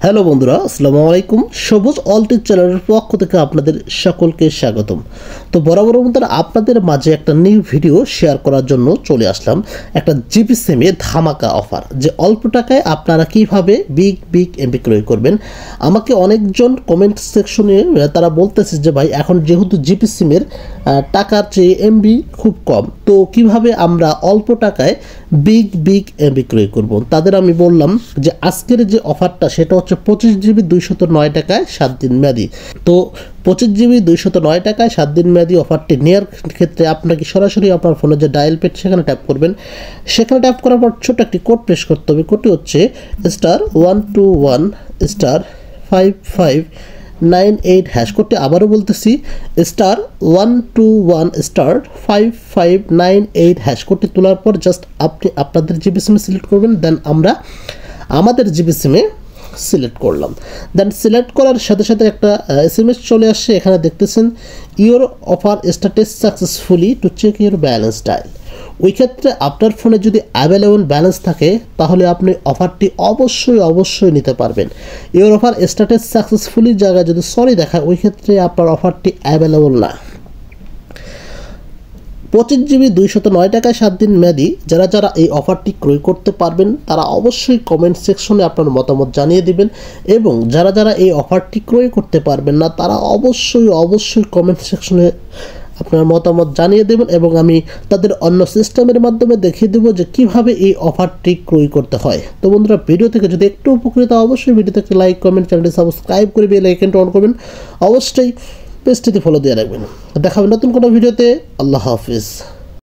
Hello বন্ধুরা, আসসালামু আলাইকুম। সবুজ অলটেক চ্যানেলের পক্ষ থেকে আপনাদের সকলকে স্বাগতম। তো বরাবর মতো আপনাদের মাঝে একটা নিউ ভিডিও শেয়ার করার জন্য চলে আসলাম। একটা জিপি সিমে ধামাকা অফার, যে অল্প টাকায় আপনারা কিভাবে বিগ এমবি ক্রয় করবেন। আমাকে অনেকজন কমেন্ট সেকশনে তারা বলতেছে যে ভাই, এখন যেহেতু জিপি সিমের টাকার চেয়ে এমবি খুব কম, তো কিভাবে আমরা অল্প টাকায় বিগ এমবি ক্রয় করব। তাদের আমি বললাম যে আজকের যে অফারটা সেটা হচ্ছে 25 জিবি 209 টাকায় 7 দিন মেয়াদি। তো 25 জিবি 209 টাকায় 7 দিন মেয়াদি অফারটি নেওয়ার ক্ষেত্রে আপনাকে সরাসরি আপনার ফোনে যে ডায়াল পেড সেখানে ট্যাপ করবেন। সেখানে ট্যাপ করার পর ছোট একটি কোড প্রেস করতে হবে। কোডটি হচ্ছে *121*5598#। কোডটি আবারও বলতেছি, *121*5598#। কোডটি তোলার পর জাস্ট আপনি আপনাদের জিবি সিমে সিলেক্ট করবেন। দেন আমরা আমাদের জিবি সিমে সিলেক্ট করলাম। দেন সিলেক্ট করার সাথে সাথে একটা SMS চলে আসছে। এখানে দেখতেছেন your offer status successfully to check your balance dial. ওই ক্ষেত্রে আপনার ফোনে যদি অ্যাভেলেবল ব্যালেন্স থাকে তাহলে আপনি অফারটি অবশ্যই নিতে পারবেন। ইওর অফার স্ট্যাটাস সাকসেসফুলি জায়গায় যদি সরি দেখায়, ওই ক্ষেত্রে আপনার অফারটি অ্যাভেলেবল না। 25 জিবি 209 টাকায় 7 দিন মেয়াদি যারা এই অফারটি ক্রয় করতে পারবেন তারা অবশ্যই কমেন্ট সেকশনে আপনার মতামত জানিয়ে দিবেন, এবং যারা এই অফারটি ক্রয় করতে পারবেন না তারা অবশ্যই কমেন্ট সেকশনে আপনার মতামত জানিয়ে দেবেন, এবং আমি তাদের অন্য সিস্টেমের মাধ্যমে দেখিয়ে দেবো যে কিভাবে এই অফারটি ক্রয় করতে হয়। তো বন্ধুরা, ভিডিও থেকে যদি একটু উপকৃত অবশ্যই ভিডিওতে একটা লাইক, কমেন্ট, চ্যানেলটি সাবস্ক্রাইব করে বেল আইকনটা অন করবেন। অবশ্যই পেজটিতে ফলো দিয়ে রাখবেন। দেখা হবে নতুন কোনো ভিডিওতে। আল্লাহ হাফিজ।